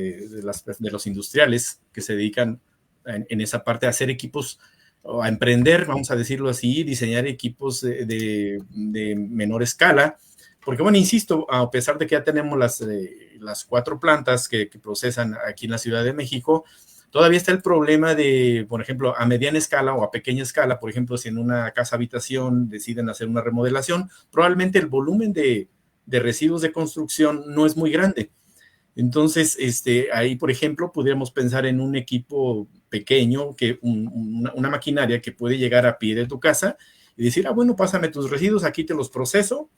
industriales que se dedican en esa parte a hacer equipos, o a emprender, vamos a decirlo así, diseñar equipos de menor escala. Porque, bueno, insisto, a pesar de que ya tenemos las 4 plantas que procesan aquí en la Ciudad de México, todavía está el problema de, por ejemplo, a mediana escala o a pequeña escala. Por ejemplo, si en una casa habitación deciden hacer una remodelación, probablemente el volumen de residuos de construcción no es muy grande. Entonces, ahí, por ejemplo, pudiéramos pensar en un equipo pequeño, una maquinaria que puede llegar a pie de tu casa y decir, bueno, pásame tus residuos, aquí te los proceso.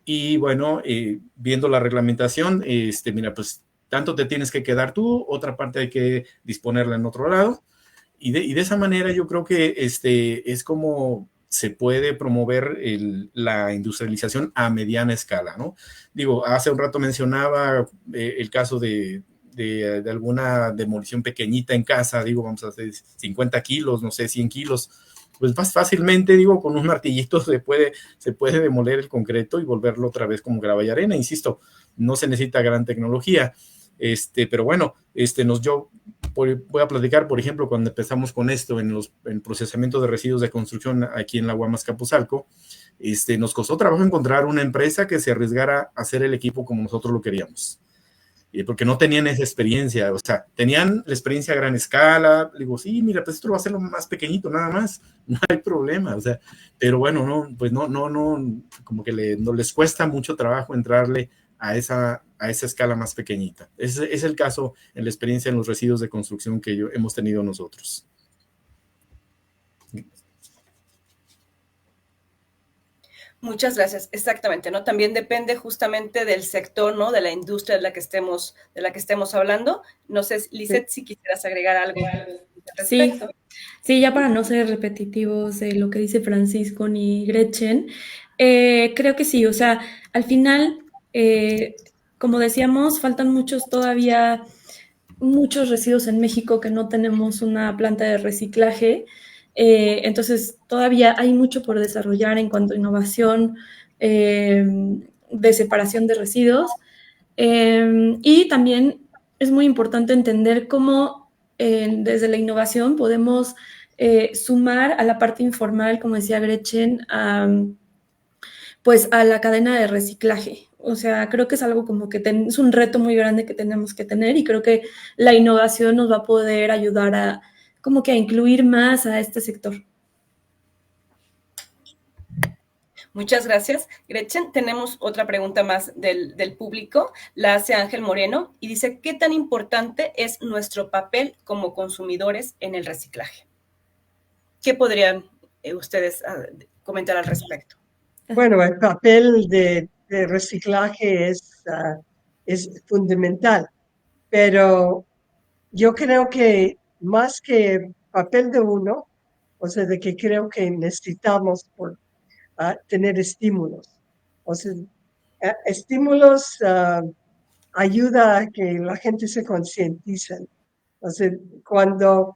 Y bueno, viendo la reglamentación, mira, pues tanto te tienes que quedar tú, otra parte hay que disponerla en otro lado. Y de esa manera yo creo que es como se puede promover la industrialización a mediana escala, ¿no? Digo, hace un rato mencionaba el caso de alguna demolición pequeñita en casa, digo, vamos a hacer 50 kilos, no sé, 100 kilos, pues más fácilmente, digo, con un martillito se puede demoler el concreto y volverlo otra vez como grava y arena. Insisto, no se necesita gran tecnología, pero bueno, yo voy a platicar, por ejemplo, cuando empezamos con esto en el procesamiento de residuos de construcción aquí en la UAM Azcapotzalco, nos costó trabajo encontrar una empresa que se arriesgara a hacer el equipo como nosotros lo queríamos. Porque no tenían esa experiencia, o sea, tenían la experiencia a gran escala. Le digo, sí, mira, pues esto lo va a hacer lo más pequeñito, nada más, no hay problema, o sea, pero bueno, no, pues no, como que no les cuesta mucho trabajo entrarle a esa escala más pequeñita. Ese es el caso en la experiencia en los residuos de construcción que hemos tenido nosotros.
Muchas gracias. Exactamente, ¿no? También depende justamente del sector, ¿no? De la industria de la que estemos hablando. No sé, Lisette, si quisieras agregar algo al respecto.
Sí, ya para no ser repetitivos de lo que dice Francisco ni Gretchen, creo que sí, o sea, al final, como decíamos, faltan todavía muchos residuos en México que no tenemos una planta de reciclaje. Entonces, todavía hay mucho por desarrollar en cuanto a innovación de separación de residuos. Y también es muy importante entender cómo desde la innovación podemos sumar a la parte informal, como decía Gretchen, pues a la cadena de reciclaje. O sea, creo que es algo como que es un reto muy grande que tenemos que tener, y creo que la innovación nos va a poder ayudar a como que a incluir más a este sector.
Muchas gracias. Gretchen, tenemos otra pregunta más del público. La hace Ángel Moreno y dice, ¿qué tan importante es nuestro papel como consumidores en el reciclaje? ¿Qué podrían ustedes comentar al respecto?
Bueno, el papel de reciclaje es fundamental, pero yo creo que más que papel de uno, o sea, de que creo que necesitamos tener estímulos. O sea, estímulos ayuda a que la gente se concientice. O sea, cuando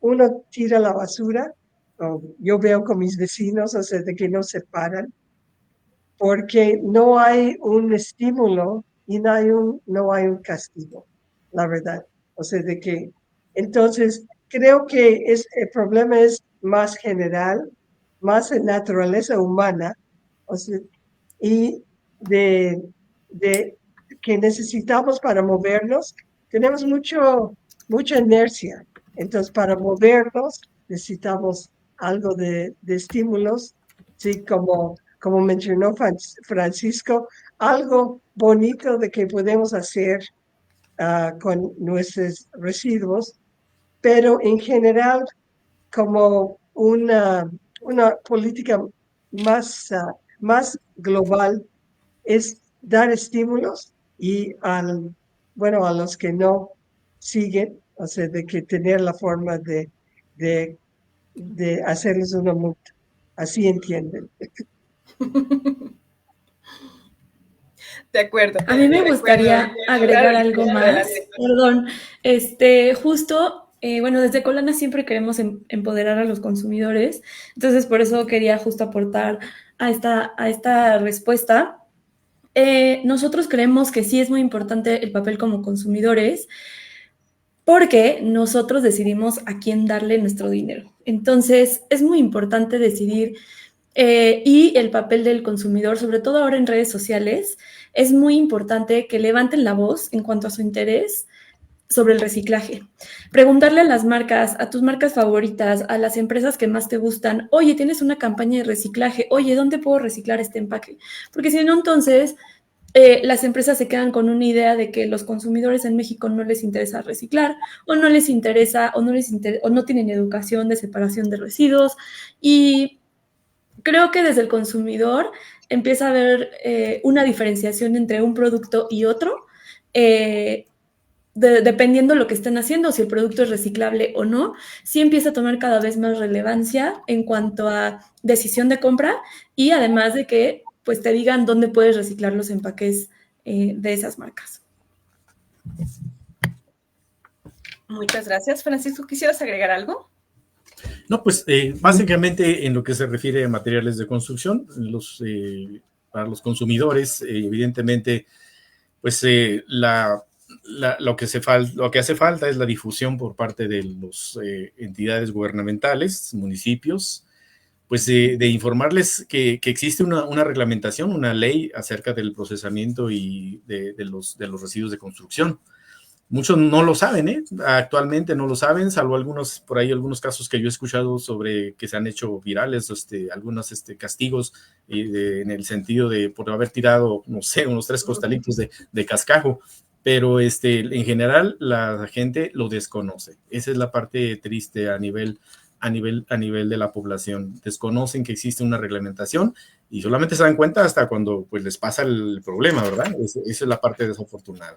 uno tira la basura, yo veo con mis vecinos, o sea, de que no se paran, porque no hay un estímulo y no hay un castigo, la verdad. O sea, de que, entonces, creo que el problema es más general, más en naturaleza humana, o sea, y de que necesitamos para movernos, tenemos mucha inercia. Entonces, para movernos necesitamos algo de estímulos, ¿sí? Como mencionó Francisco, algo bonito de que podemos hacer con nuestros residuos, pero en general como una política más global es dar estímulos y a los que no siguen, o sea, de que tener la forma de hacerles una multa. Así entienden.
De acuerdo.
A mí me gustaría agregar algo más. Perdón. Justo, bueno, desde Colana siempre queremos empoderar a los consumidores. Entonces, por eso quería justo aportar a esta respuesta. Nosotros creemos que sí es muy importante el papel como consumidores, porque nosotros decidimos a quién darle nuestro dinero. Entonces, es muy importante decidir y el papel del consumidor, sobre todo ahora en redes sociales, es muy importante que levanten la voz en cuanto a su interés sobre el reciclaje. Preguntarle a las marcas, a tus marcas favoritas, a las empresas que más te gustan, oye, tienes una campaña de reciclaje, oye, ¿dónde puedo reciclar este empaque? Porque si no, entonces las empresas se quedan con una idea de que los consumidores en México no les interesa reciclar, o no les interesa, o no tienen educación de separación de residuos. Y creo que desde el consumidor empieza a haber una diferenciación entre un producto y otro, dependiendo de lo que estén haciendo, si el producto es reciclable o no. Sí empieza a tomar cada vez más relevancia en cuanto a decisión de compra, y además de que pues te digan dónde puedes reciclar los empaques de esas marcas.
Muchas gracias. Francisco, ¿quisieras agregar algo?
No, pues básicamente en lo que se refiere a materiales de construcción, para los consumidores, evidentemente, pues lo que hace falta es la difusión por parte de las entidades gubernamentales, municipios, pues de informarles que existe una reglamentación, una ley acerca del procesamiento y de los residuos de construcción. Muchos no lo saben, actualmente no lo saben, salvo por ahí algunos casos que yo he escuchado sobre que se han hecho virales, algunos castigos en el sentido de por haber tirado, no sé, unos 3 costalitos de cascajo, pero en general la gente lo desconoce. Esa es la parte triste a nivel de la población. Desconocen que existe una reglamentación y solamente se dan cuenta hasta cuando pues les pasa el problema, ¿verdad? Esa es la parte desafortunada.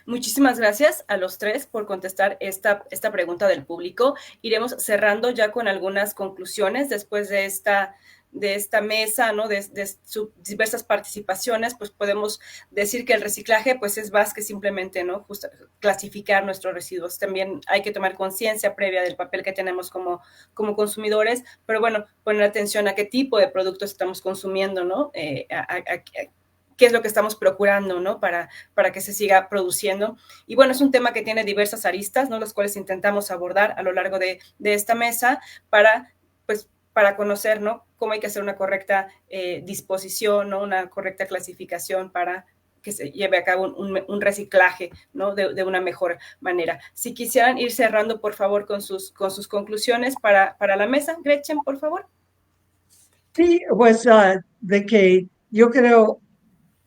Muchísimas gracias a los 3 por contestar esta pregunta del público. Iremos cerrando ya con algunas conclusiones después de esta mesa, ¿no? De sus diversas participaciones, pues podemos decir que el reciclaje pues es más que simplemente, ¿no? Justo clasificar nuestros residuos. También hay que tomar conciencia previa del papel que tenemos como consumidores, pero bueno, poner atención a qué tipo de productos estamos consumiendo, ¿no? Qué es lo que estamos procurando, ¿no? Para que se siga produciendo. Y bueno, es un tema que tiene diversas aristas, ¿no? Los cuales intentamos abordar a lo largo de esta mesa para conocer, ¿no? Cómo hay que hacer una correcta disposición, ¿no? Una correcta clasificación para que se lleve a cabo un reciclaje, ¿no? De una mejor manera. Si quisieran ir cerrando, por favor, con sus conclusiones para la mesa. Gretchen, por favor.
Sí, pues de que yo creo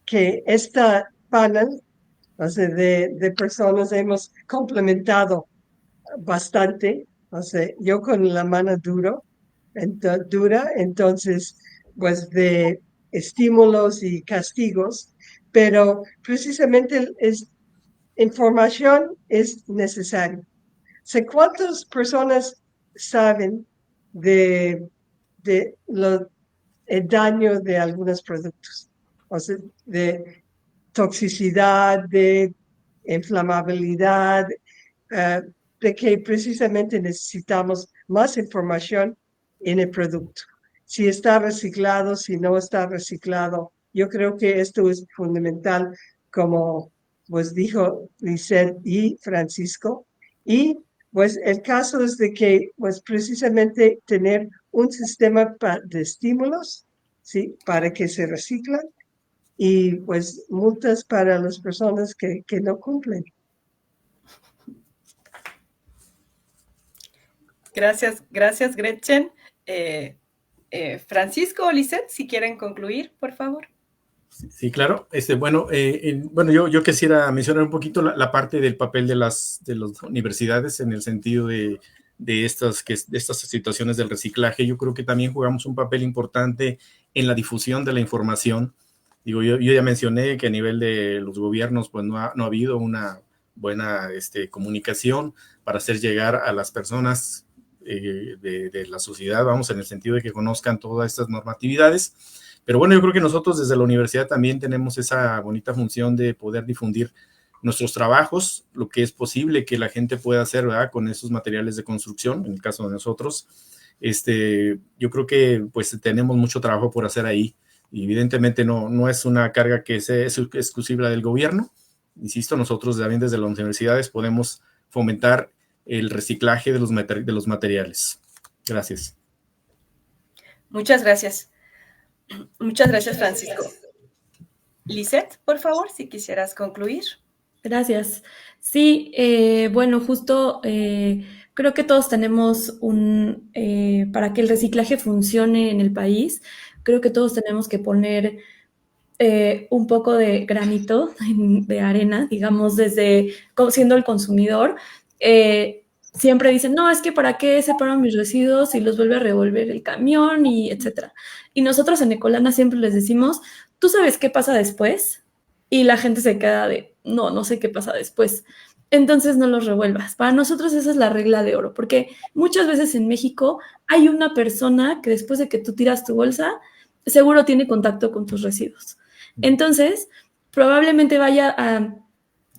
que esta panel, o sea, de personas hemos complementado bastante, o sea, yo con la mano dura, entonces, pues de estímulos y castigos, pero precisamente información es necesaria. Sé cuántas personas saben de el daño de algunos productos, o sea, de toxicidad, de inflamabilidad, de que precisamente necesitamos más información en el producto. Si está reciclado, si no está reciclado. Yo creo que esto es fundamental, como pues dijo Lisette y Francisco. Y pues el caso es de que pues precisamente tener un sistema de estímulos, ¿sí? Para que se reciclan y pues multas para las personas que no cumplen.
Gracias, Gretchen. Francisco o Lisette, si quieren concluir, por favor.
Sí, claro. Bueno, yo quisiera mencionar un poquito la parte del papel de las universidades en el sentido de estas situaciones del reciclaje. Yo creo que también jugamos un papel importante en la difusión de la información. Digo, yo ya mencioné que a nivel de los gobiernos, pues no ha habido una buena comunicación para hacer llegar a las personas de la sociedad, vamos, en el sentido de que conozcan todas estas normatividades. Pero bueno, yo creo que nosotros desde la universidad también tenemos esa bonita función de poder difundir nuestros trabajos, lo que es posible que la gente pueda hacer, ¿verdad? Con esos materiales de construcción, en el caso de nosotros. Yo creo que pues tenemos mucho trabajo por hacer ahí. Y evidentemente no es una carga que sea exclusiva del gobierno. Insisto, nosotros también desde las universidades podemos fomentar el reciclaje de los materiales. Gracias.
Muchas gracias. Muchas gracias, Francisco. Lisette, por favor, si quisieras concluir.
Gracias. Sí, bueno, justo creo que todos tenemos para que el reciclaje funcione en el país, creo que todos tenemos que poner un poco de granito de arena, digamos, siendo el consumidor. Siempre dicen, no, es que ¿para qué separan mis residuos y los vuelve a revolver el camión y etcétera? Y nosotros en Ecolana siempre les decimos, ¿tú sabes qué pasa después? Y la gente se queda de, no sé qué pasa después. Entonces no los revuelvas. Para nosotros esa es la regla de oro, porque muchas veces en México hay una persona que después de que tú tiras tu bolsa, seguro tiene contacto con tus residuos. Entonces, probablemente vaya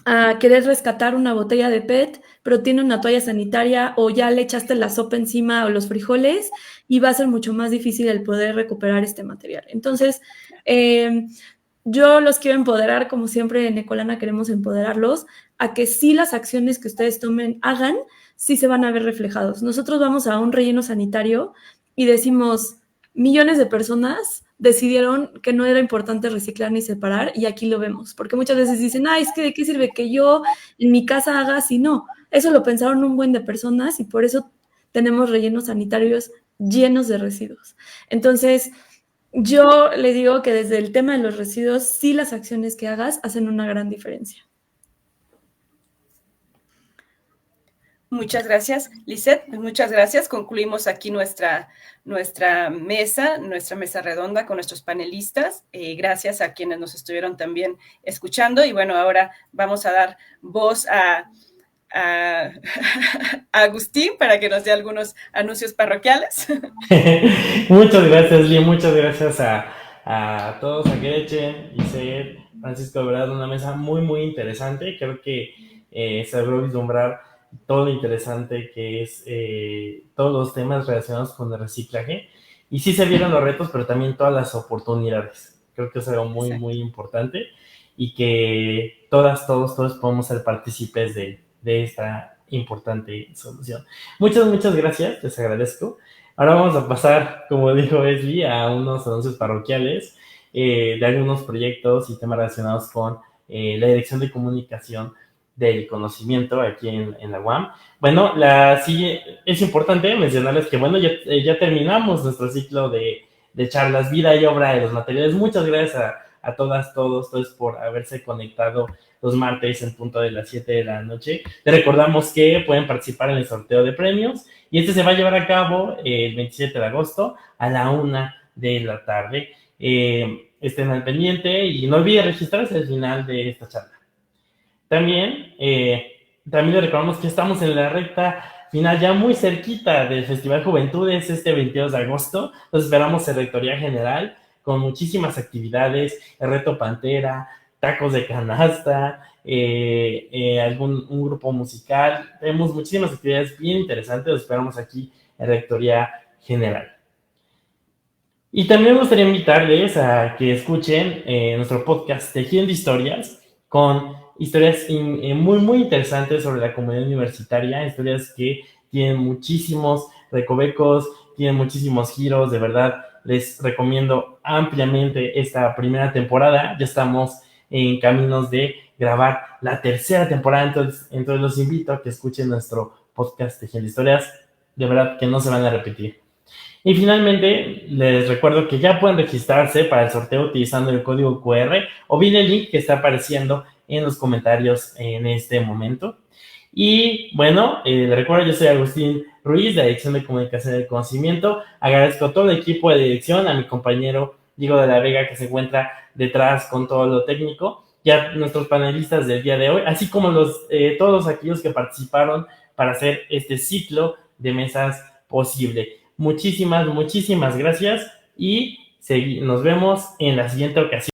a querer rescatar una botella de PET, pero tiene una toalla sanitaria o ya le echaste la sopa encima o los frijoles y va a ser mucho más difícil el poder recuperar este material. Entonces, yo los quiero empoderar, como siempre en Ecolana queremos empoderarlos, a que sí las acciones que ustedes hagan, sí se van a ver reflejados. Nosotros vamos a un relleno sanitario y decimos, millones de personas decidieron que no era importante reciclar ni separar, y aquí lo vemos, porque muchas veces dicen, es que ¿de qué sirve que yo en mi casa haga si no? Eso lo pensaron un buen de personas y por eso tenemos rellenos sanitarios llenos de residuos. Entonces, yo le digo que desde el tema de los residuos, sí, las acciones que hagas hacen una gran diferencia.
Muchas gracias, Lisette. Muchas gracias. Concluimos aquí nuestra mesa redonda con nuestros panelistas. Gracias a quienes nos estuvieron también escuchando. Y bueno, ahora vamos a dar voz a Agustín para que nos dé algunos anuncios parroquiales.
Muchas gracias, Lee. Muchas gracias a todos, a Gretchen, Lisette, Francisco, de verdad, una mesa muy, muy interesante. Creo que se logró vislumbrar todo lo interesante que es todos los temas relacionados con el reciclaje. Y sí se vieron los retos, pero también todas las oportunidades. Creo que es algo muy, exacto, muy importante y que todos podemos ser partícipes de esta importante solución. Muchas, muchas gracias, les agradezco. Ahora vamos a pasar, como dijo Esli, a unos anuncios parroquiales de algunos proyectos y temas relacionados con la Dirección de Comunicación del Conocimiento aquí en la UAM. Bueno, sí, es importante mencionarles que, bueno, ya terminamos nuestro ciclo de charlas Vida y Obra de los Materiales. Muchas gracias a todas, todos por haberse conectado los martes en punto de las 7 de la noche. Les recordamos que pueden participar en el sorteo de premios y este se va a llevar a cabo el 27 de agosto a la 1 de la tarde. Estén al pendiente y no olviden registrarse al final de esta charla. También les recordamos que estamos en la recta final, ya muy cerquita del Festival Juventudes, este 22 de agosto. Los esperamos en Rectoría General con muchísimas actividades, el Reto Pantera, tacos de canasta, un grupo musical. Tenemos muchísimas actividades bien interesantes, los esperamos aquí en Rectoría General. Y también me gustaría invitarles a que escuchen nuestro podcast Tejiendo Historias, con historias muy, muy interesantes sobre la comunidad universitaria, historias que tienen muchísimos recovecos, tienen muchísimos giros. De verdad, les recomiendo ampliamente esta primera temporada. Ya estamos en caminos de grabar la tercera temporada, entonces los invito a que escuchen nuestro podcast Tejiendo Historias. De verdad que no se van a repetir. Y finalmente, les recuerdo que ya pueden registrarse para el sorteo utilizando el código QR o bien el link que está apareciendo en los comentarios en este momento. Y bueno, les recuerdo, yo soy Agustín Ruiz, de la Dirección de Comunicación del Conocimiento. Agradezco a todo el equipo de dirección, a mi compañero Diego de la Vega, que se encuentra detrás con todo lo técnico, y a nuestros panelistas del día de hoy, así como todos aquellos que participaron para hacer este ciclo de mesas posible. Muchísimas, muchísimas gracias y nos vemos en la siguiente ocasión.